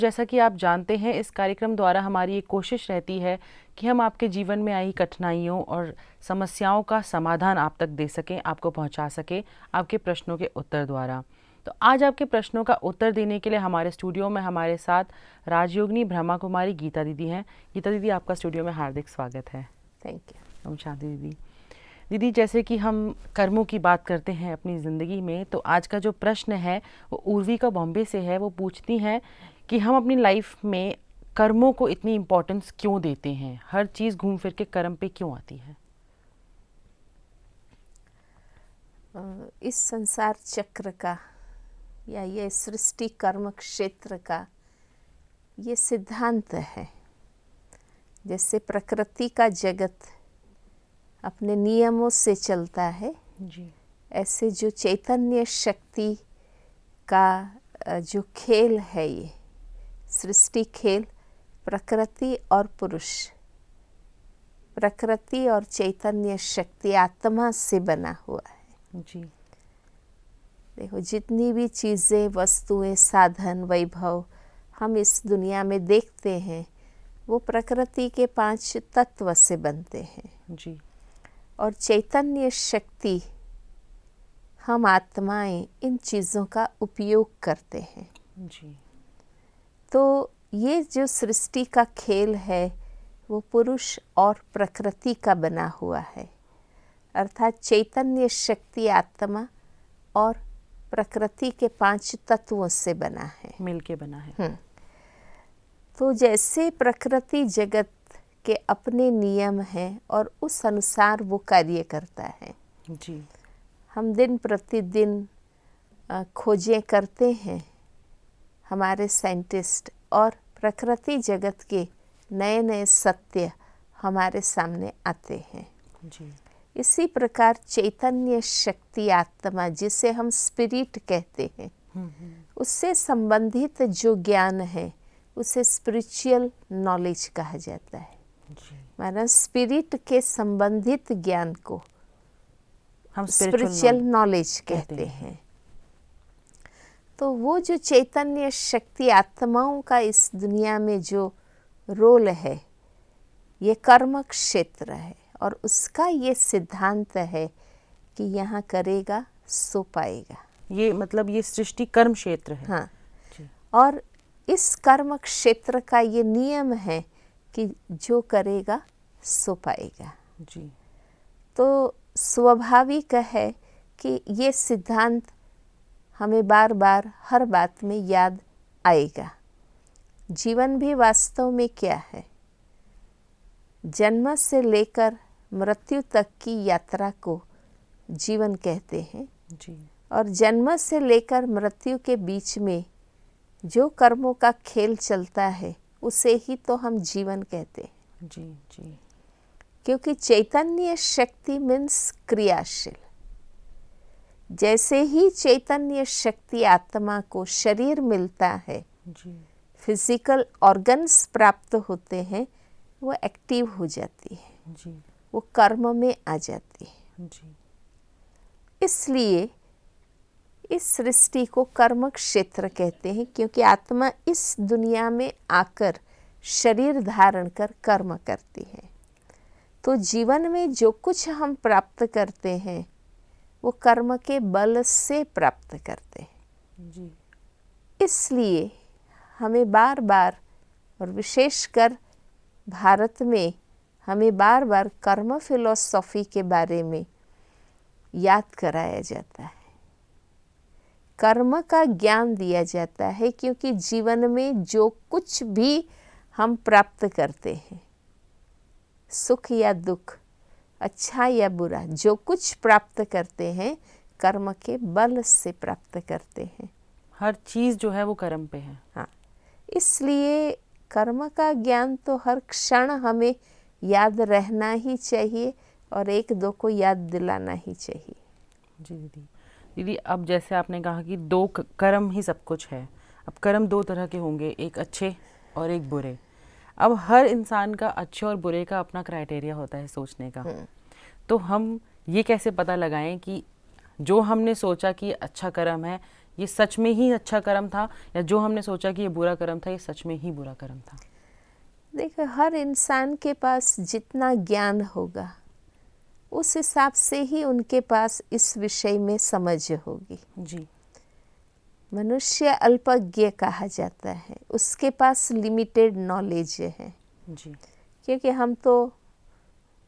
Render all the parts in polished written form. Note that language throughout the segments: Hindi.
जैसा कि आप जानते हैं, इस कार्यक्रम द्वारा हमारी एक कोशिश रहती है कि हम आपके जीवन में आई कठिनाइयों और समस्याओं का समाधान आप तक दे सकें, आपको पहुंचा सकें आपके प्रश्नों के उत्तर द्वारा। तो आज आपके प्रश्नों का उत्तर देने के लिए हमारे स्टूडियो में हमारे साथ राजयोगिनी ब्रह्मा कुमारी गीता दीदी हैं। गीता दीदी, आपका स्टूडियो में हार्दिक स्वागत है। Thank you. नमस्कार दीदी। दीदी, जैसे कि हम कर्मों की बात करते हैं अपनी ज़िंदगी में, तो आज का जो प्रश्न है वो उर्विका बॉम्बे से है। वो पूछती हैं कि हम अपनी लाइफ में कर्मों को इतनी इम्पोर्टेंस क्यों देते हैं, हर चीज़ घूम फिर के कर्म पे क्यों आती है? इस संसार चक्र का या ये सृष्टि कर्म क्षेत्र का ये सिद्धांत है। जैसे प्रकृति का जगत अपने नियमों से चलता है जी। ऐसे जो चैतन्य शक्ति का जो खेल है, ये सृष्टि खेल प्रकृति और पुरुष, प्रकृति और चैतन्य शक्ति आत्मा से बना हुआ है। जी। देखो, जितनी भी चीज़ें, वस्तुएं, साधन, वैभव हम इस दुनिया में देखते हैं वो प्रकृति के 5 तत्व से बनते हैं। जी। और चैतन्य शक्ति, हम आत्माएं इन चीज़ों का उपयोग करते हैं। जी। तो ये जो सृष्टि का खेल है वो पुरुष और प्रकृति का बना हुआ है, अर्थात चैतन्य शक्ति आत्मा और प्रकृति के 5 तत्वों से बना है, मिलके बना है। तो जैसे प्रकृति जगत के अपने नियम हैं और उस अनुसार वो कार्य करता है। जी। हम दिन प्रतिदिन खोजें करते हैं, हमारे साइंटिस्ट, और प्रकृति जगत के नए नए सत्य हमारे सामने आते हैं। जी। इसी प्रकार चैतन्य शक्ति आत्मा, जिसे हम स्पिरिट कहते हैं, उससे संबंधित जो ज्ञान है उसे स्पिरिचुअल नॉलेज कहा जाता है। माना स्पिरिट के संबंधित ज्ञान को हम स्पिरिचुअल नॉलेज कहते हैं। तो वो जो चैतन्य शक्ति आत्माओं का इस दुनिया में जो रोल है, ये कर्म क्षेत्र है और उसका ये सिद्धांत है कि यहाँ करेगा सो पाएगा। ये मतलब ये सृष्टि कर्म क्षेत्र है। हाँ। जी। और इस कर्म क्षेत्र का ये नियम है कि जो करेगा सो पाएगा। जी। तो स्वाभाविक है कि ये सिद्धांत हमें बार बार हर बात में याद आएगा। जीवन भी वास्तव में क्या है? जन्म से लेकर मृत्यु तक की यात्रा को जीवन कहते हैं। जी। और जन्म से लेकर मृत्यु के बीच में जो कर्मों का खेल चलता है उसे ही तो हम जीवन कहते हैं। जी। जी। क्योंकि चैतन्य शक्ति मीन्स क्रियाशील। जैसे ही चैतन्य शक्ति आत्मा को शरीर मिलता है, जी। फिजिकल ऑर्गन्स प्राप्त होते हैं, वो एक्टिव हो जाती है। जी। वो कर्म में आ जाती है। जी। इसलिए इस सृष्टि को कर्म क्षेत्र कहते हैं, क्योंकि आत्मा इस दुनिया में आकर शरीर धारण कर कर्म करती है। तो जीवन में जो कुछ हम प्राप्त करते हैं वो कर्म के बल से प्राप्त करते हैं। जी। इसलिए हमें बार बार, और विशेषकर भारत में हमें बार बार कर्म फिलॉसफी के बारे में याद कराया जाता है, कर्म का ज्ञान दिया जाता है। क्योंकि जीवन में जो कुछ भी हम प्राप्त करते हैं, सुख या दुख, अच्छा या बुरा, जो कुछ प्राप्त करते हैं कर्म के बल से प्राप्त करते हैं। हर चीज़ जो है वो कर्म पे है। हाँ, इसलिए कर्म का ज्ञान तो हर क्षण हमें याद रहना ही चाहिए और एक दो को याद दिलाना ही चाहिए। जी दीदी। दीदी, अब जैसे आपने कहा कि कर्म ही सब कुछ है। अब कर्म 2 तरह के होंगे, एक अच्छे और एक बुरे। अब हर इंसान का अच्छे और बुरे का अपना क्राइटेरिया होता है सोचने का। तो हम ये कैसे पता लगाएं कि जो हमने सोचा कि अच्छा कर्म है ये सच में ही अच्छा कर्म था, या जो हमने सोचा कि ये बुरा कर्म था, ये सच में ही बुरा कर्म था? देखो, हर इंसान के पास जितना ज्ञान होगा उस हिसाब से ही उनके पास इस विषय में समझ होगी। जी। मनुष्य अल्पज्ञ कहा जाता है, उसके पास लिमिटेड नॉलेज है। जी। क्योंकि हम तो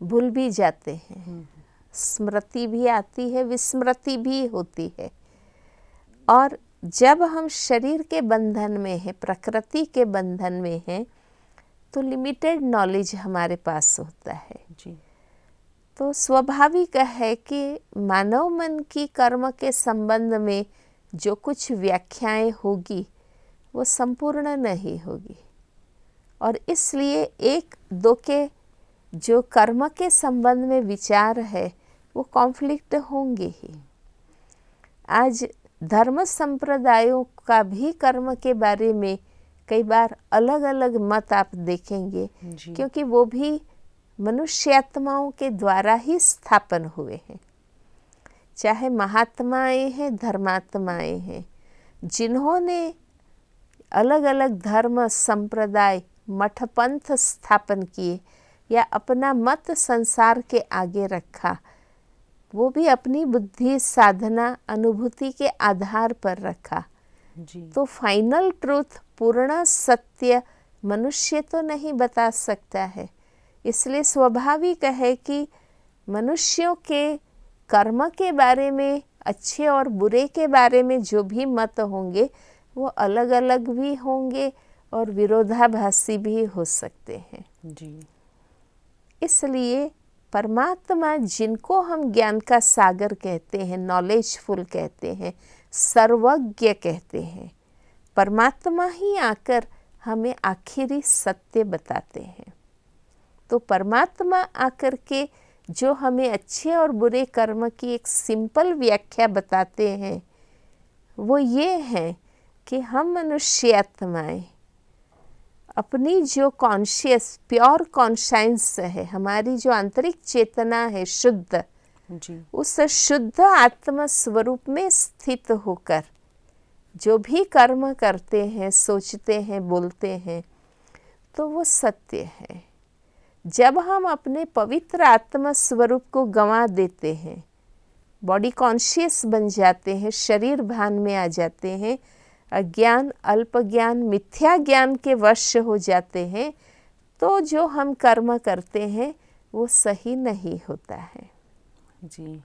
भूल भी जाते हैं, स्मृति भी आती है, विस्मृति भी होती है। और जब हम शरीर के बंधन में हैं, प्रकृति के बंधन में हैं, तो लिमिटेड नॉलेज हमारे पास होता है। जी। तो स्वाभाविक है कि मानव मन की कर्म के संबंध में जो कुछ व्याख्याएं होगी वो संपूर्ण नहीं होगी, और इसलिए एक दो के जो कर्म के संबंध में विचार है वो कॉन्फ्लिक्ट होंगे ही। आज धर्म संप्रदायों का भी कर्म के बारे में कई बार अलग अलग मत आप देखेंगे, क्योंकि वो भी मनुष्यात्माओं के द्वारा ही स्थापन हुए हैं। चाहे महात्माएं हैं, धर्मात्माएं हैं, जिन्होंने अलग अलग धर्म संप्रदाय मठ पंथ स्थापन किए या अपना मत संसार के आगे रखा, वो भी अपनी बुद्धि, साधना, अनुभूति के आधार पर रखा। जी। तो फाइनल ट्रूथ, पूर्ण सत्य मनुष्य तो नहीं बता सकता है। इसलिए स्वाभाविक है कि मनुष्यों के कर्म के बारे में, अच्छे और बुरे के बारे में जो भी मत होंगे वो अलग अलग भी होंगे और विरोधाभासी भी हो सकते हैं। जी। इसलिए परमात्मा, जिनको हम ज्ञान का सागर कहते हैं, नॉलेजफुल कहते हैं, सर्वज्ञ कहते हैं, परमात्मा ही आकर हमें आखिरी सत्य बताते हैं। तो परमात्मा आकर के जो हमें अच्छे और बुरे कर्म की एक सिंपल व्याख्या बताते हैं वो ये है कि हम मनुष्य आत्माएं अपनी जो कॉन्शियस प्योर कॉन्शाइंस है, हमारी जो आंतरिक चेतना है शुद्ध, जी। उस शुद्ध आत्म स्वरूप में स्थित होकर जो भी कर्म करते हैं, सोचते हैं, बोलते हैं, तो वो सत्य है। जब हम अपने पवित्र आत्म स्वरूप को गंवा देते हैं, बॉडी कॉन्शियस बन जाते हैं, शरीर भान में आ जाते हैं, अज्ञान, अल्प ज्ञान, मिथ्या ज्ञान के वश हो जाते हैं, तो जो हम कर्म करते हैं वो सही नहीं होता है। जी।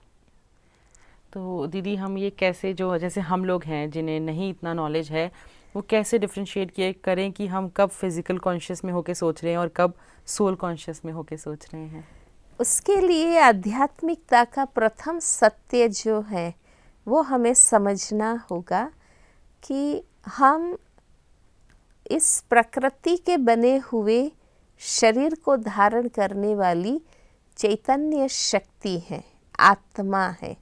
तो दीदी, हम ये कैसे, जो जैसे हम लोग हैं जिन्हें नहीं इतना नॉलेज है, वो कैसे डिफ्रेंशिएट किए करें कि हम कब फिजिकल कॉन्शियस में होके सोच रहे हैं और कब सोल कॉन्शियस में होके सोच रहे हैं? उसके लिए आध्यात्मिकता का प्रथम सत्य जो है वो हमें समझना होगा कि हम इस प्रकृति के बने हुए शरीर को धारण करने वाली चैतन्य शक्ति है, आत्मा है।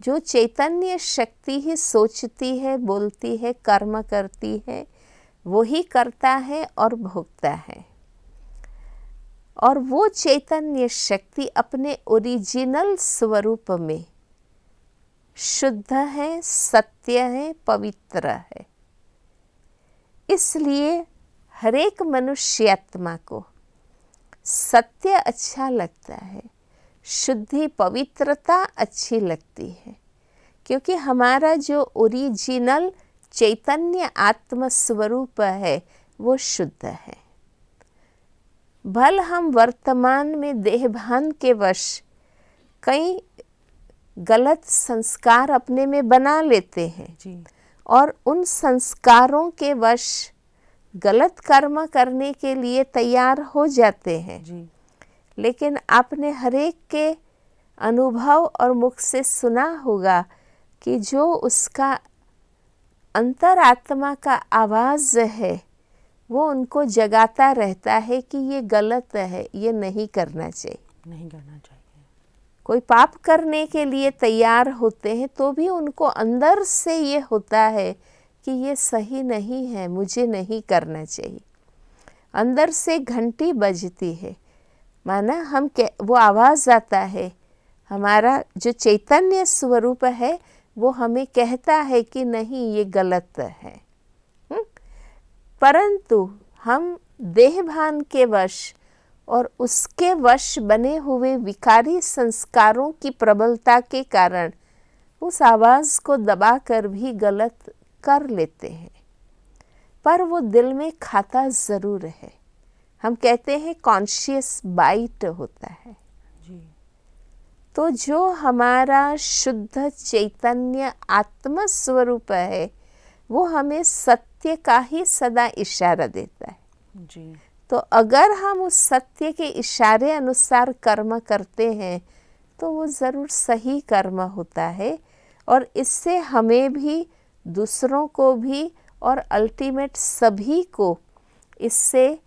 जो चैतन्य शक्ति ही सोचती है, बोलती है, कर्म करती है, वो ही करता है और भोगता है। और वो चैतन्य शक्ति अपने ओरिजिनल स्वरूप में शुद्ध है, सत्य है, पवित्र है। इसलिए हरेक मनुष्यात्मा को सत्य अच्छा लगता है, शुद्धि, पवित्रता अच्छी लगती है, क्योंकि हमारा जो ओरिजिनल चैतन्य आत्म स्वरूप है वो शुद्ध है। भल हम वर्तमान में देहभान के वश कई गलत संस्कार अपने में बना लेते हैं जी। और उन संस्कारों के वश गलत कर्म करने के लिए तैयार हो जाते हैं। जी। लेकिन आपने हरेक के अनुभव और मुख से सुना होगा कि जो उसका अंतरात्मा का आवाज़ है वो उनको जगाता रहता है कि ये गलत है, ये नहीं करना चाहिए, नहीं करना चाहिए। कोई पाप करने के लिए तैयार होते हैं तो भी उनको अंदर से ये होता है कि ये सही नहीं है, मुझे नहीं करना चाहिए। अंदर से घंटी बजती है, माना वो आवाज़ आता है, हमारा जो चैतन्य स्वरूप है वो हमें कहता है कि नहीं ये गलत है। परंतु हम देहभान के वश और उसके वश बने हुए विकारी संस्कारों की प्रबलता के कारण उस आवाज़ को दबाकर भी गलत कर लेते हैं, पर वो दिल में खाता ज़रूर है। हम कहते हैं कॉन्शियस बाइट होता है। जी। तो जो हमारा शुद्ध चैतन्य आत्म स्वरूप है वो हमें सत्य का ही सदा इशारा देता है। जी। तो अगर हम उस सत्य के इशारे अनुसार कर्म करते हैं तो वो ज़रूर सही कर्म होता है, और इससे हमें भी, दूसरों को भी, और अल्टीमेट सभी को इससे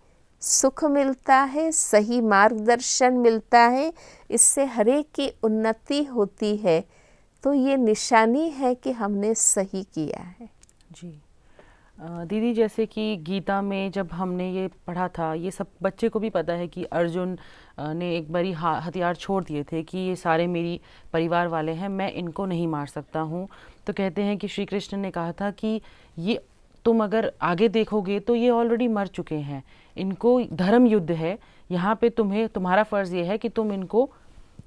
सुख मिलता है, सही मार्गदर्शन मिलता है, इससे हर एक की उन्नति होती है। तो ये निशानी है कि हमने सही किया है। जी। दीदी, जैसे कि गीता में जब हमने ये पढ़ा था, ये सब बच्चे को भी पता है कि अर्जुन ने एक बारी हथियार छोड़ दिए थे कि ये सारे मेरी परिवार वाले हैं, मैं इनको नहीं मार सकता हूँ। तो कहते हैं कि श्री कृष्ण ने कहा था कि ये तुम अगर आगे देखोगे तो ये ऑलरेडी मर चुके हैं, इनको धर्म युद्ध है, यहाँ पे तुम्हारा फ़र्ज़ ये है कि तुम इनको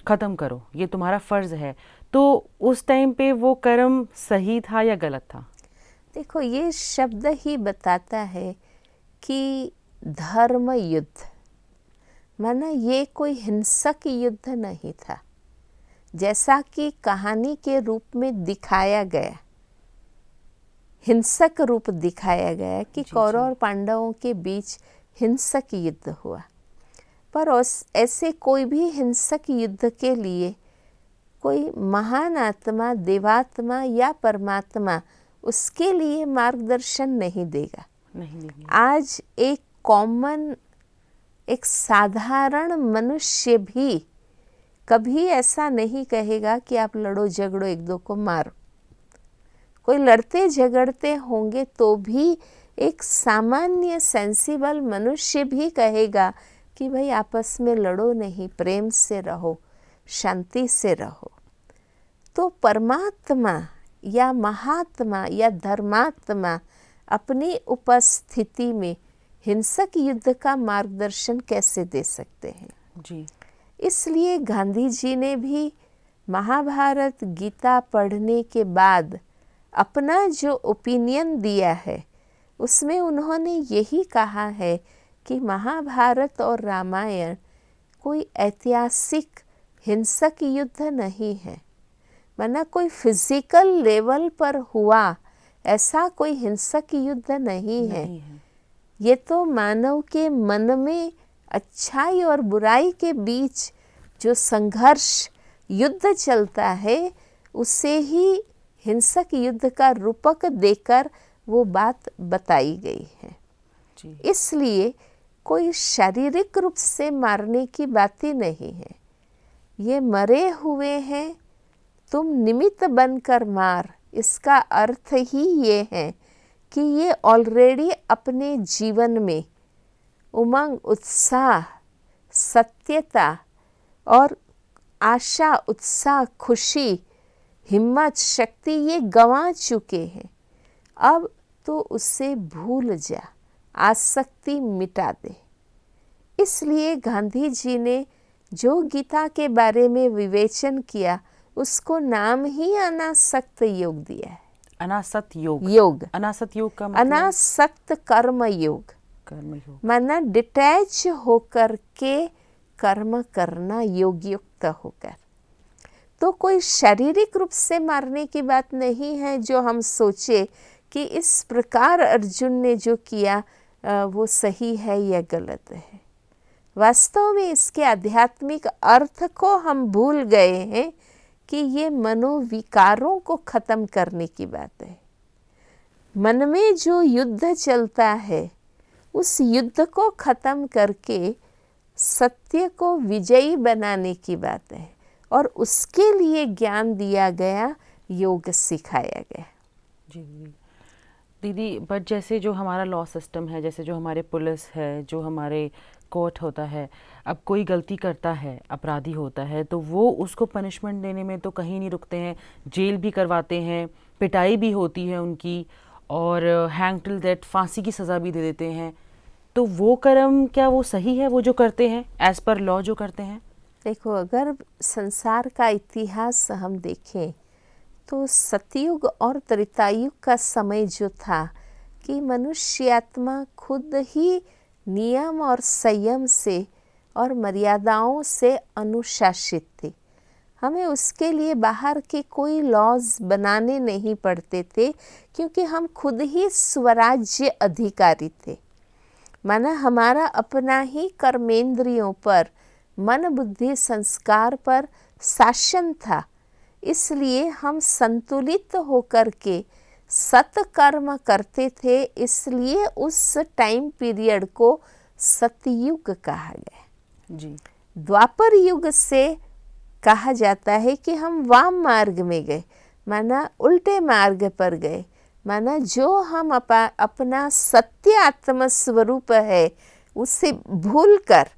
ख़त्म करो, ये तुम्हारा फ़र्ज़ है। तो उस टाइम पे वो कर्म सही था या गलत था? देखो, ये शब्द ही बताता है कि धर्म युद्ध, माना ये कोई हिंसक युद्ध नहीं था जैसा कि कहानी के रूप में दिखाया गया, हिंसक रूप दिखाया गया कि कौरव और पांडवों के बीच हिंसक युद्ध हुआ। पर ऐसे कोई भी हिंसक युद्ध के लिए कोई महान आत्मा, देवात्मा या परमात्मा उसके लिए मार्गदर्शन नहीं देगा। आज एक कॉमन, एक साधारण मनुष्य भी कभी ऐसा नहीं कहेगा कि आप लड़ो झगड़ो, एक दो को मारो। कोई लड़ते झगड़ते होंगे तो भी एक सामान्य सेंसिबल मनुष्य भी कहेगा कि भाई आपस में लड़ो नहीं, प्रेम से रहो, शांति से रहो। तो परमात्मा या महात्मा या धर्मात्मा अपनी उपस्थिति में हिंसक युद्ध का मार्गदर्शन कैसे दे सकते हैं? जी। इसलिए गांधी जी ने भी महाभारत गीता पढ़ने के बाद अपना जो ओपिनियन दिया है उसमें उन्होंने यही कहा है कि महाभारत और रामायण कोई ऐतिहासिक हिंसक युद्ध नहीं है, माना कोई फिजिकल लेवल पर हुआ ऐसा कोई हिंसक युद्ध नहीं है। ये तो मानव के मन में अच्छाई और बुराई के बीच जो संघर्ष, युद्ध चलता है, उसे ही हिंसक युद्ध का रूपक देकर वो बात बताई गई है। जी। इसलिए कोई शारीरिक रूप से मारने की बात ही नहीं है। ये मरे हुए हैं, तुम निमित्त बनकर मार, इसका अर्थ ही ये है कि ये ऑलरेडी अपने जीवन में उमंग, उत्साह, सत्यता और आशा, उत्साह, खुशी, हिम्मत, शक्ति ये गंवा चुके हैं। अब तो उससे भूल जा, आसक्ति मिटा दे। इसलिए गांधी जी ने जो गीता के बारे में विवेचन किया उसको नाम ही अनासक्त योग दिया है। अनासक्त योग? योग, अनासक्त योग का मतलब? अनासक्त कर्म योग, कर्म योग, माना डिटैच होकर के कर्म करना, योग युक्त होकर। तो कोई शारीरिक रूप से मारने की बात नहीं है जो हम सोचे कि इस प्रकार अर्जुन ने जो किया वो सही है या गलत है। वास्तव में इसके आध्यात्मिक अर्थ को हम भूल गए हैं कि ये मनोविकारों को खत्म करने की बात है। मन में जो युद्ध चलता है उस युद्ध को खत्म करके सत्य को विजयी बनाने की बात है, और उसके लिए ज्ञान दिया गया, योग सिखाया गया। जी। दीदी, बट जैसे जो हमारा लॉ सिस्टम है, जैसे जो हमारे पुलिस है, जो हमारे कोर्ट होता है, अब कोई गलती करता है, अपराधी होता है, तो वो उसको पनिशमेंट देने में तो कहीं नहीं रुकते हैं, जेल भी करवाते हैं, पिटाई भी होती है उनकी, और हैंग टिल डेथ, फांसी की सज़ा भी दे देते हैं। तो वो कर्म क्या वो सही है, वो जो करते हैं एज़ पर लॉ जो करते हैं? देखो, अगर संसार का इतिहास हम देखें तो सतयुग और त्रेतायुग का समय जो था कि मनुष्य आत्मा खुद ही नियम और संयम से और मर्यादाओं से अनुशासित थी। हमें उसके लिए बाहर के कोई लॉज बनाने नहीं पड़ते थे, क्योंकि हम खुद ही स्वराज्य अधिकारी थे। माना हमारा अपना ही कर्मेंद्रियों पर, मन बुद्धि संस्कार पर शासन था। इसलिए हम संतुलित होकर के सत्कर्म करते थे। इसलिए उस टाइम पीरियड को सतयुग कहा गया। जी। द्वापर युग से कहा जाता है कि हम वाम मार्ग में गए, माना उल्टे मार्ग पर गए, माना जो हम अपना सत्य आत्म स्वरूप है उसे भूलकर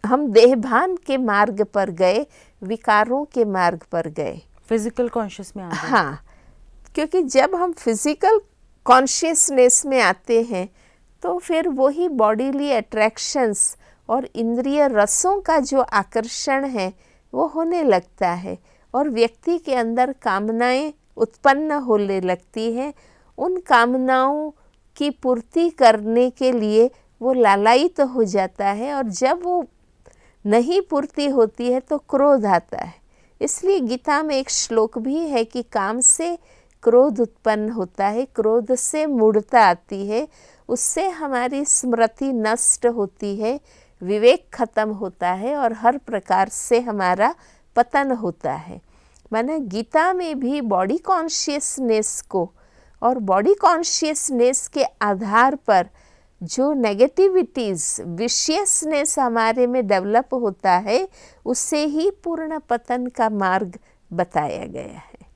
हम देहभान के मार्ग पर गए, विकारों के मार्ग पर गए, फिजिकल कॉन्शियस में आ गए। हाँ, क्योंकि जब हम फिजिकल कॉन्शियसनेस में आते हैं तो फिर वही बॉडीली अट्रैक्शंस और इंद्रिय रसों का जो आकर्षण है वो होने लगता है, और व्यक्ति के अंदर कामनाएं उत्पन्न होने लगती हैं। उन कामनाओं की पूर्ति करने के लिए वो लालायित हो जाता है, और जब वो नहीं पूर्ति होती है तो क्रोध आता है। इसलिए गीता में एक श्लोक भी है कि काम से क्रोध उत्पन्न होता है, क्रोध से मूढ़ता आती है, उससे हमारी स्मृति नष्ट होती है, विवेक खत्म होता है और हर प्रकार से हमारा पतन होता है। माना गीता में भी बॉडी कॉन्शियसनेस को और बॉडी कॉन्शियसनेस के आधार पर जो नेगेटिविटीज़, विशियसनेस हमारे में डेवलप होता है, उससे ही पूर्ण पतन का मार्ग बताया गया है।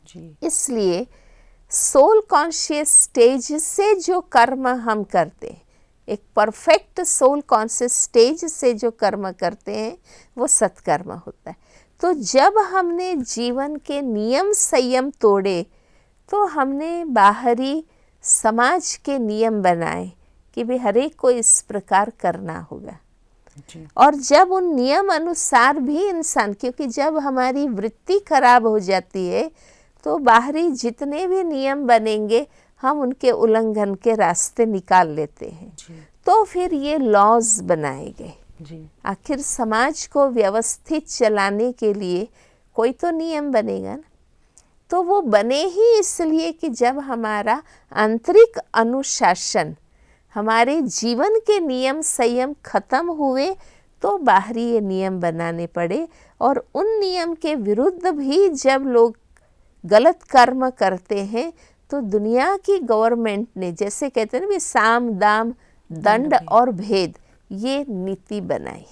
जी। इसलिए सोल कॉन्शियस स्टेज से जो कर्म हम करते हैं, एक परफेक्ट सोल कॉन्शियस स्टेज से जो कर्म करते हैं वो सत्कर्म होता है। तो जब हमने जीवन के नियम संयम तोड़े तो हमने बाहरी समाज के नियम बनाए कि भाई हर एक को इस प्रकार करना होगा। जी। और जब उन नियम अनुसार भी इंसान, क्योंकि जब हमारी वृत्ति खराब हो जाती है तो बाहरी जितने भी नियम बनेंगे हम उनके उल्लंघन के रास्ते निकाल लेते हैं। जी। तो फिर ये लॉज बनाए गए। जी। आखिर समाज को व्यवस्थित चलाने के लिए कोई तो नियम बनेगा ना। तो वो बने ही इसलिए कि जब हमारा आंतरिक अनुशासन, हमारे जीवन के नियम संयम खत्म हुए तो बाहरी ये नियम बनाने पड़े। और उन नियम के विरुद्ध भी जब लोग गलत कर्म करते हैं तो दुनिया की गवर्नमेंट ने, जैसे कहते हैं ना भी, साम दाम दंड और भेद, ये नीति बनाई।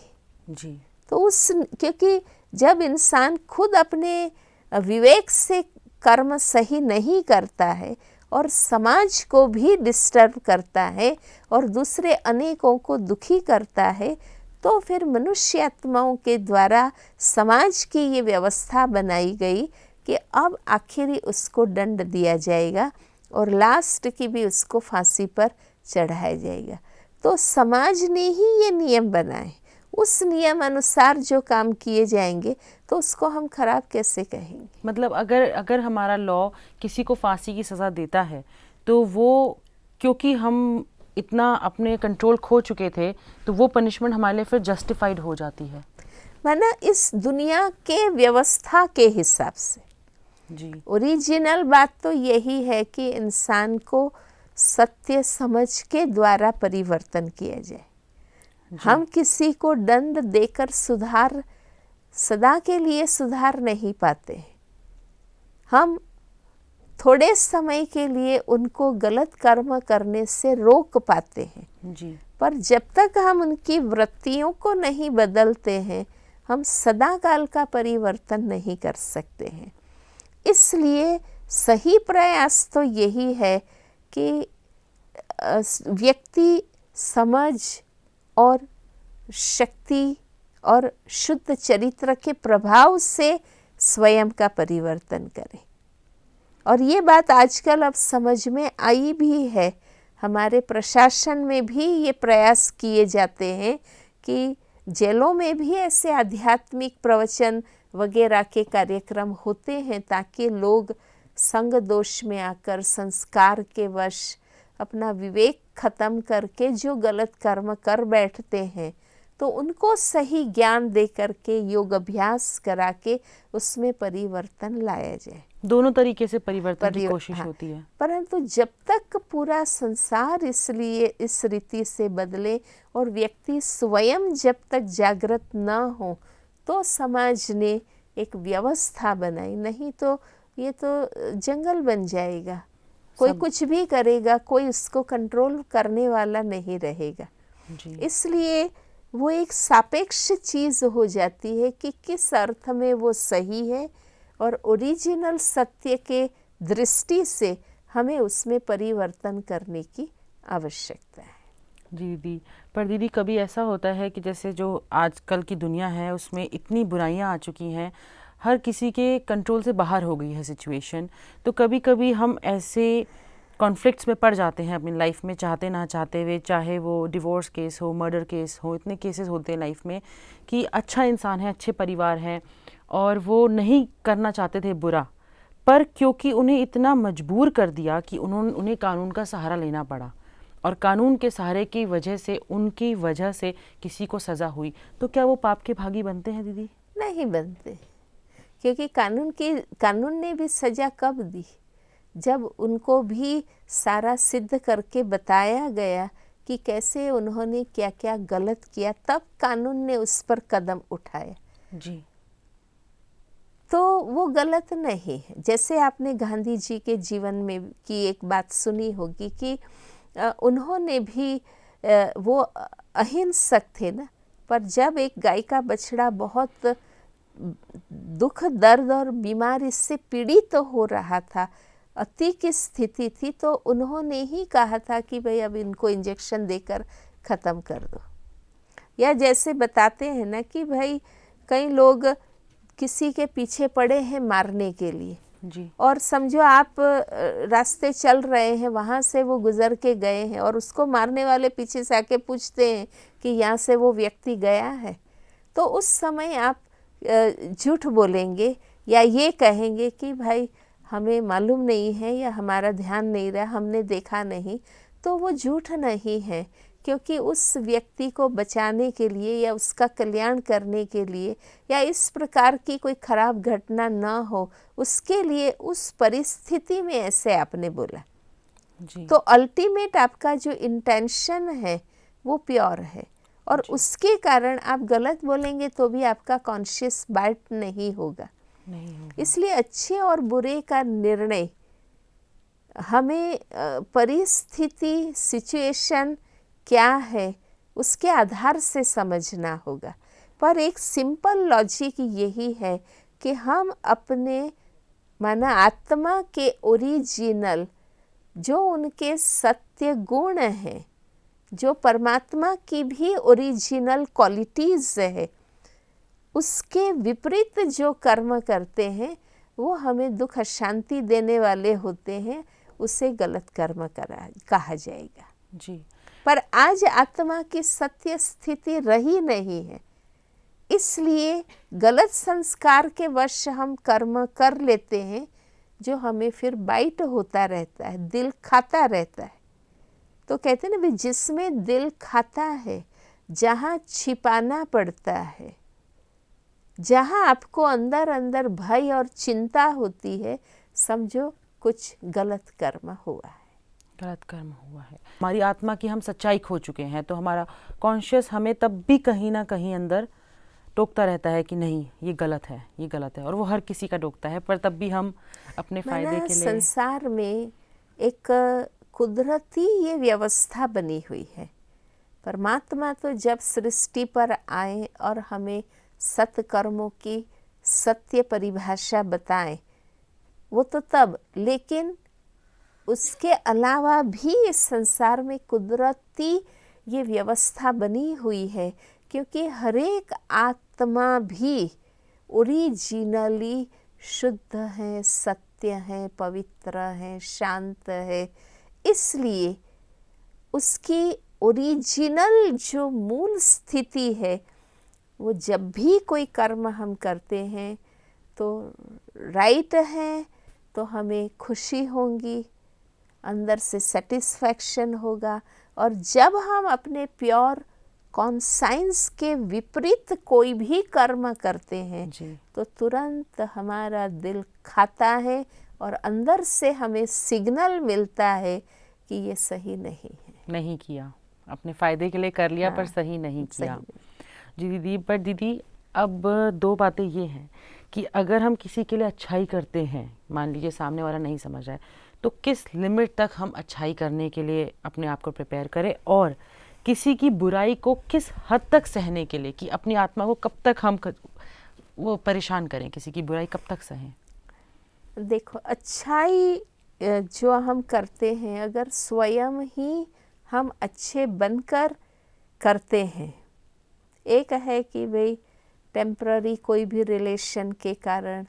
जी। तो उस, क्योंकि जब इंसान खुद अपने विवेक से कर्म सही नहीं करता है और समाज को भी डिस्टर्ब करता है और दूसरे अनेकों को दुखी करता है, तो फिर मनुष्य आत्माओं के द्वारा समाज की ये व्यवस्था बनाई गई कि अब आखिरी उसको दंड दिया जाएगा और लास्ट की भी उसको फांसी पर चढ़ाया जाएगा। तो समाज ने ही ये नियम बनाए, उस नियम अनुसार जो काम किए जाएंगे तो उसको हम खराब कैसे कहेंगे। मतलब अगर हमारा लॉ किसी को फांसी की सज़ा देता है तो वो, क्योंकि हम इतना अपने कंट्रोल खो चुके थे, तो वो पनिशमेंट हमारे लिए फिर जस्टिफाइड हो जाती है। माना इस दुनिया के व्यवस्था के हिसाब से जी। ओरिजिनल बात तो यही है कि इंसान को सत्य समझ के द्वारा परिवर्तन किया जाए। हम किसी को दंड देकर सुधार, सदा के लिए सुधार नहीं पाते। हम थोड़े समय के लिए उनको गलत कर्म करने से रोक पाते हैं। जी। पर जब तक हम उनकी वृत्तियों को नहीं बदलते हैं, हम सदा काल का परिवर्तन नहीं कर सकते हैं। इसलिए सही प्रयास तो यही है कि व्यक्ति समझ और शक्ति और शुद्ध चरित्र के प्रभाव से स्वयं का परिवर्तन करे। और ये बात आजकल अब समझ में आई भी है। हमारे प्रशासन में भी ये प्रयास किए जाते हैं कि जेलों में भी ऐसे आध्यात्मिक प्रवचन वगैरह के कार्यक्रम होते हैं ताकि लोग संग दोष में आकर संस्कार के वश अपना विवेक खत्म करके जो गलत कर्म कर बैठते हैं तो उनको सही ज्ञान दे करके योग अभ्यास करा के उसमें परिवर्तन लाया जाए। दोनों तरीके से परिवर्तन की कोशिश होती है। परंतु जब तक पूरा संसार इसलिए इस रीति से बदले और व्यक्ति स्वयं जब तक जागृत न हो तो समाज ने एक व्यवस्था बनाई, नहीं तो ये तो जंगल बन जाएगा। कोई कुछ भी करेगा, कोई उसको कंट्रोल करने वाला नहीं रहेगा जी। इसलिए वो एक सापेक्ष चीज़ हो जाती है कि किस अर्थ में वो सही है और ओरिजिनल सत्य के दृष्टि से हमें उसमें परिवर्तन करने की आवश्यकता है। जी दीदी, पर दीदी कभी ऐसा होता है कि जैसे जो आजकल की दुनिया है उसमें इतनी बुराइयां आ चुकी हैं, हर किसी के कंट्रोल से बाहर हो गई है सिचुएशन, तो कभी कभी हम ऐसे कॉन्फ्लिक्ट्स में पड़ जाते हैं अपनी लाइफ में, चाहते ना चाहते हुए, चाहे वो डिवोर्स केस हो, मर्डर केस हो, इतने केसेस होते हैं लाइफ में कि अच्छा इंसान है, अच्छे परिवार है और वो नहीं करना चाहते थे बुरा, पर क्योंकि उन्हें इतना मजबूर कर दिया कि उन्हें कानून का सहारा लेना पड़ा और कानून के सहारे की वजह से, उनकी वजह से किसी को सज़ा हुई, तो क्या वो पाप के भागी बनते हैं दीदी? नहीं बनते, क्योंकि कानून ने भी सज़ा कब दी? जब उनको भी सारा सिद्ध करके बताया गया कि कैसे उन्होंने क्या क्या गलत किया, तब कानून ने उस पर कदम उठाया जी। तो वो गलत नहीं है। जैसे आपने गांधी जी के जीवन में की एक बात सुनी होगी कि उन्होंने भी वो अहिंसक थे ना, पर जब एक गाय का बछड़ा बहुत दुख, दर्द और बीमारी से पीड़ित हो रहा था, अति की स्थिति थी, तो उन्होंने ही कहा था कि भाई अब इनको इंजेक्शन देकर ख़त्म कर दो। या जैसे बताते हैं ना कि भाई कई लोग किसी के पीछे पड़े हैं मारने के लिए जी। और समझो आप रास्ते चल रहे हैं, वहाँ से वो गुजर के गए हैं और उसको मारने वाले पीछे से आके पूछते हैं कि यहाँ से वो व्यक्ति गया है, तो उस समय आप झूठ बोलेंगे या ये कहेंगे कि भाई हमें मालूम नहीं है या हमारा ध्यान नहीं रहा, हमने देखा नहीं, तो वो झूठ नहीं है, क्योंकि उस व्यक्ति को बचाने के लिए या उसका कल्याण करने के लिए या इस प्रकार की कोई खराब घटना ना हो उसके लिए उस परिस्थिति में ऐसे आपने बोला जी। तो अल्टीमेट आपका जो इंटेंशन है वो प्योर है और उसके कारण आप गलत बोलेंगे तो भी आपका कॉन्शियस बाइट नहीं होगा। इसलिए अच्छे और बुरे का निर्णय हमें परिस्थिति, सिचुएशन क्या है उसके आधार से समझना होगा। पर एक सिंपल लॉजिक यही है कि हम अपने माना आत्मा के ओरिजिनल जो उनके सत्य गुण हैं, जो परमात्मा की भी ओरिजिनल क्वालिटीज़ है, उसके विपरीत जो कर्म करते हैं वो हमें दुख शांति देने वाले होते हैं, उसे गलत कर्म कहा जाएगा जी। पर आज आत्मा की सत्य स्थिति रही नहीं है, इसलिए गलत संस्कार के वश हम कर्म कर लेते हैं जो हमें फिर बाइट होता रहता है, दिल खाता रहता है। तो कहते हैं ना भी जिसमें दिल खाता है, जहाँ छिपाना पड़ता है, जहाँ आपको अंदर अंदर भय और चिंता होती है, समझो कुछ गलत कर्म हुआ है, गलत कर्म हुआ है। हमारी आत्मा की हम सच्चाई खो चुके हैं, तो हमारा कॉन्शियस हमें तब भी कहीं ना कहीं अंदर टोकता रहता है कि नहीं ये गलत है, ये गलत है, और वो हर किसी का टोकता है, पर तब भी हम अपने फायदे के लिए। संसार में एक कुदरती ये व्यवस्था बनी हुई है। परमात्मा तो जब सृष्टि पर आए और हमें सत्कर्मों की सत्य परिभाषा बताएं, वो तो तब, लेकिन उसके अलावा भी इस संसार में कुदरती ये व्यवस्था बनी हुई है, क्योंकि हर एक आत्मा भी ओरिजिनली शुद्ध है, सत्य है, पवित्र है, शांत है। इसलिए उसकी ओरिजिनल जो मूल स्थिति है, वो जब भी कोई कर्म हम करते हैं तो राइट है, तो हमें खुशी होगी, अंदर से सेटिस्फैक्शन होगा। और जब हम अपने प्योर कॉन्साइंस के विपरीत कोई भी कर्म करते हैं तो तुरंत हमारा दिल खाता है और अंदर से हमें सिग्नल मिलता है कि ये सही नहीं है, नहीं किया, अपने फ़ायदे के लिए कर लिया, पर सही नहीं किया। जी दीदी, पर दीदी अब दो बातें ये हैं कि अगर हम किसी के लिए अच्छाई करते हैं, मान लीजिए सामने वाला नहीं समझ रहा है, तो किस लिमिट तक हम अच्छाई करने के लिए अपने आप को प्रिपेयर करें, और किसी की बुराई को किस हद तक सहने के लिए, कि अपनी आत्मा को कब तक हम वो परेशान करें, किसी की बुराई कब तक सहें? देखो, अच्छाई जो हम करते हैं, अगर स्वयं ही हम अच्छे बनकर करते हैं, एक है कि भाई टेम्पररी कोई भी रिलेशन के कारण,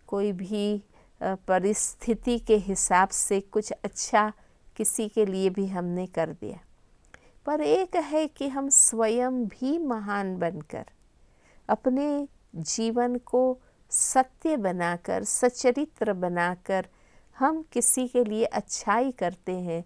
कोई भी परिस्थिति के हिसाब से कुछ अच्छा किसी के लिए भी हमने कर दिया, पर एक है कि हम स्वयं भी महान बनकर अपने जीवन को सत्य बनाकर, सचरित्र बनाकर हम किसी के लिए अच्छाई करते हैं,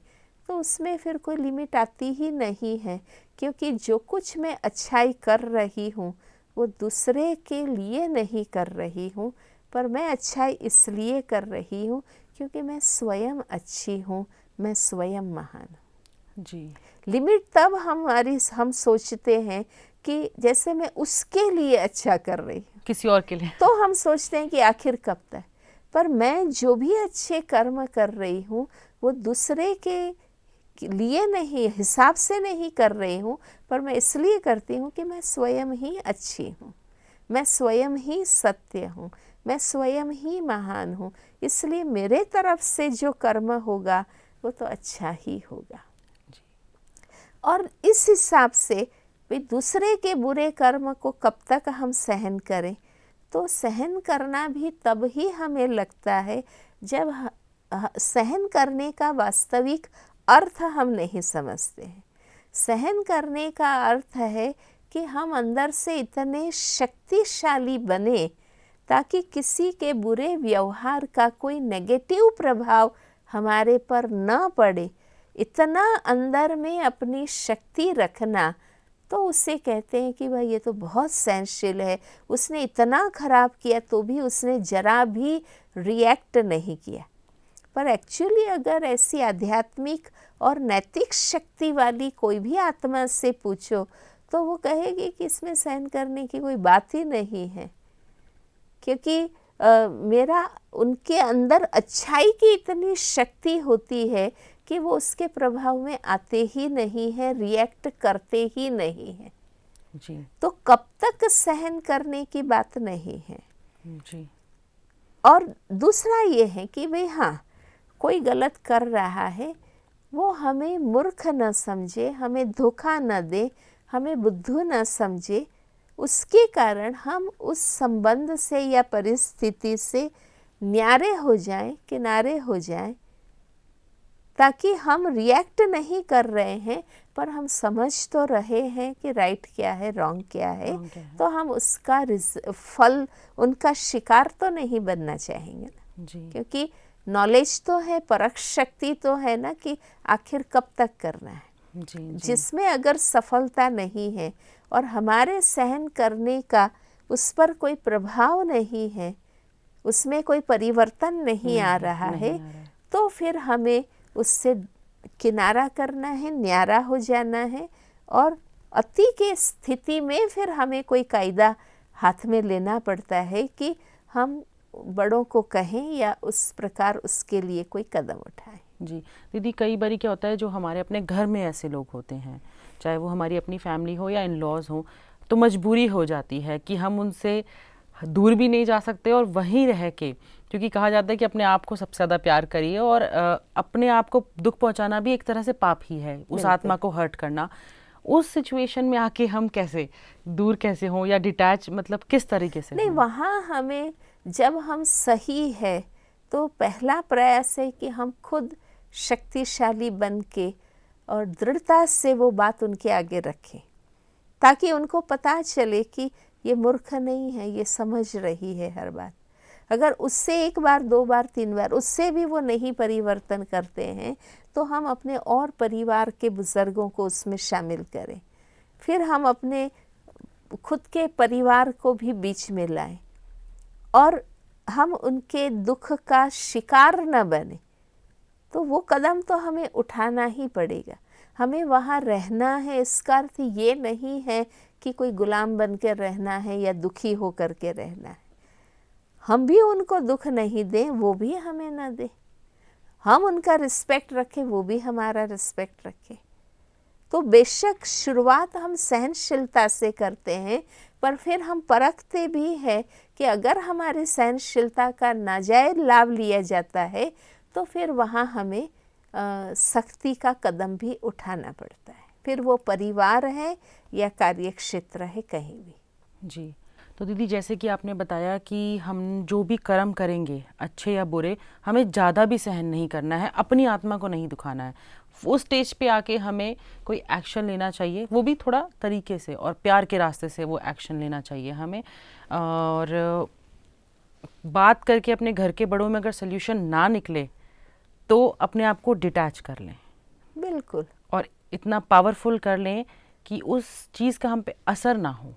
तो उसमें फिर कोई लिमिट आती ही नहीं है। क्योंकि जो कुछ मैं अच्छाई कर रही हूँ वो दूसरे के लिए नहीं कर रही हूँ, पर मैं अच्छाई इसलिए कर रही हूँ क्योंकि मैं स्वयं अच्छी हूँ, मैं स्वयं महान हूँ। जी। लिमिट तब हम सोचते हैं कि जैसे मैं उसके लिए अच्छा कर रही हूँ, किसी और के लिए, तो हम सोचते हैं कि आखिर कब तक। पर मैं जो भी अच्छे कर्म कर रही हूँ वो दूसरे के लिए नहीं, हिसाब से नहीं कर रही हूँ, पर मैं इसलिए करती हूँ कि मैं स्वयं ही अच्छी हूँ, मैं स्वयं ही सत्य हूँ, मैं स्वयं ही महान हूँ। इसलिए मेरे तरफ से जो कर्म होगा वो तो अच्छा ही होगा। और इस हिसाब से भाई दूसरे के बुरे कर्म को कब तक हम सहन करें, तो सहन करना भी तब ही हमें लगता है जब सहन करने का वास्तविक अर्थ हम नहीं समझते हैं। सहन करने का अर्थ है कि हम अंदर से इतने शक्तिशाली बने ताकि किसी के बुरे व्यवहार का कोई नेगेटिव प्रभाव हमारे पर न पड़े। इतना अंदर में अपनी शक्ति रखना, तो उसे कहते हैं कि भाई ये तो बहुत सहनशील है, उसने इतना खराब किया तो भी उसने जरा भी रिएक्ट नहीं किया। पर एक्चुअली अगर ऐसी आध्यात्मिक और नैतिक शक्ति वाली कोई भी आत्मा से पूछो तो वो कहेगी कि इसमें सहन करने की कोई बात ही नहीं है, क्योंकि मेरा उनके अंदर अच्छाई की इतनी शक्ति होती है कि वो उसके प्रभाव में आते ही नहीं है, रिएक्ट करते ही नहीं है। जी। तो कब तक सहन करने की बात नहीं है। जी। और दूसरा ये है कि भाई हाँ, कोई गलत कर रहा है, वो हमें मूर्ख न समझे, हमें धोखा न दे, हमें बुद्धू न समझे, उसके कारण हम उस संबंध से या परिस्थिति से न्यारे हो जाएं, किनारे हो जाएं, ताकि हम रिएक्ट नहीं कर रहे हैं पर हम समझ तो रहे हैं कि राइट क्या है, रॉन्ग क्या है, तो हम उसका फल, उनका शिकार तो नहीं बनना चाहेंगे ना। जी। क्योंकि नॉलेज तो है, परख शक्ति तो है ना कि आखिर कब तक करना है। जी, जी। जिसमें अगर सफलता नहीं है और हमारे सहन करने का उस पर कोई प्रभाव नहीं है, उसमें कोई परिवर्तन नहीं आ रहा है, तो फिर हमें उससे किनारा करना है, न्यारा हो जाना है। और अति के स्थिति में फिर हमें कोई कायदा हाथ में लेना पड़ता है कि हम बड़ों को कहें या उस प्रकार उसके लिए कोई कदम उठाएं। जी दीदी, कई बारी क्या होता है, जो हमारे अपने घर में ऐसे लोग होते हैं, चाहे वो हमारी अपनी फैमिली हो या इन लॉज हो, तो मजबूरी हो जाती है कि हम उनसे दूर भी नहीं जा सकते और वहीं रह के, क्योंकि कहा जाता है कि अपने आप को सबसे ज़्यादा प्यार करिए, और अपने आप को दुख पहुंचाना भी एक तरह से पाप ही है, उस आत्मा को हर्ट करना। उस सिचुएशन में आके हम कैसे दूर कैसे हों, या डिटैच, मतलब किस तरीके से नहीं, हों? वहाँ हमें, जब हम सही है तो पहला प्रयास है कि हम खुद शक्तिशाली बन के और दृढ़ता से वो बात उनके आगे रखें, ताकि उनको पता चले कि ये मूर्ख नहीं है, ये समझ रही है हर बात। अगर उससे एक बार, दो बार, तीन बार उससे भी वो नहीं परिवर्तन करते हैं, तो हम अपने और परिवार के बुज़ुर्गों को उसमें शामिल करें। फिर हम अपने खुद के परिवार को भी बीच में लाएं, और हम उनके दुख का शिकार न बने। तो वो कदम तो हमें उठाना ही पड़ेगा। हमें वहाँ रहना है, इसका अर्थ ये नहीं है कि कोई गुलाम बन के रहना है या दुखी हो कर के रहना है। हम भी उनको दुख नहीं दें, वो भी हमें ना दें। हम उनका रिस्पेक्ट रखें, वो भी हमारा रिस्पेक्ट रखें। तो बेशक शुरुआत हम सहनशीलता से करते हैं, पर फिर हम परखते भी हैं कि अगर हमारी सहनशीलता का नाजायज़ लाभ लिया जाता है, तो फिर वहाँ हमें सख्ती का कदम भी उठाना पड़ता है। फिर वो परिवार है या कार्यक्षेत्र है, कहीं भी। जी, तो दीदी जैसे कि आपने बताया कि हम जो भी कर्म करेंगे, अच्छे या बुरे, हमें ज़्यादा भी सहन नहीं करना है, अपनी आत्मा को नहीं दुखाना है। उस स्टेज पे आके हमें कोई एक्शन लेना चाहिए, वो भी थोड़ा तरीके से और प्यार के रास्ते से वो एक्शन लेना चाहिए हमें। और बात करके अपने घर के बड़ों में अगर सोल्यूशन ना निकले तो अपने आप को डिटैच कर लें, बिल्कुल, और इतना पावरफुल कर लें कि उस चीज़ का हम पे असर ना हो,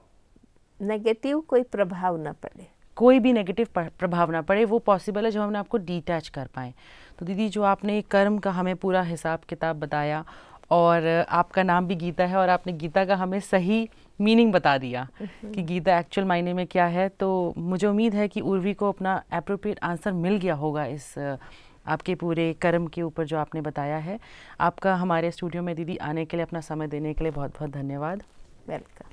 नेगेटिव कोई प्रभाव ना पड़े, कोई भी नेगेटिव प्रभाव ना पड़े। वो पॉसिबल है जब हमने आपको डिटैच कर पाएँ। तो दीदी जो आपने कर्म का हमें पूरा हिसाब किताब बताया, और आपका नाम भी गीता है, और आपने गीता का हमें सही मीनिंग बता दिया कि गीता एक्चुअल मायने में क्या है, तो मुझे उम्मीद है कि उर्वी को अपना एप्रोप्रिएट आंसर मिल गया होगा इस आपके पूरे कर्म के ऊपर जो आपने बताया है। आपका हमारे स्टूडियो में दीदी आने के लिए, अपना समय देने के लिए बहुत बहुत धन्यवाद। वेलकम।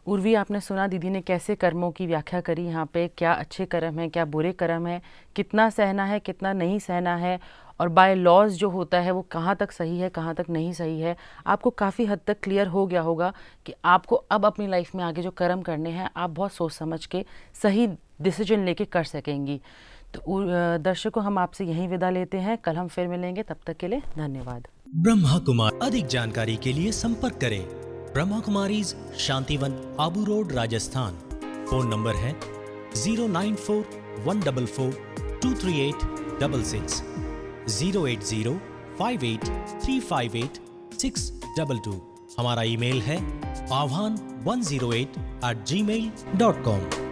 उर्वी, आपने सुना दीदी ने कैसे कर्मों की व्याख्या करी यहाँ पे, क्या अच्छे कर्म हैं, क्या बुरे कर्म हैं, कितना सहना है, कितना नहीं सहना है, और बाय लॉज जो होता है वो कहाँ तक सही है, कहाँ तक नहीं सही है। आपको काफ़ी हद तक क्लियर हो गया होगा कि आपको अब अपनी लाइफ में आगे जो कर्म करने हैं, आप बहुत सोच समझ के सही डिसीजन लेके कर सकेंगी। तो दर्शकों, हम आपसे यहीं विदा लेते हैं, कल हम फिर मिलेंगे, तब तक के लिए धन्यवाद। ब्रह्मा कुमार। अधिक जानकारी के लिए संपर्क करें Brahma Kumaris, Shantivan, Abu road, Rajasthan. Phone number है 09414423866, 08058358622। हमारा ईमेल है avan108@gmail.com।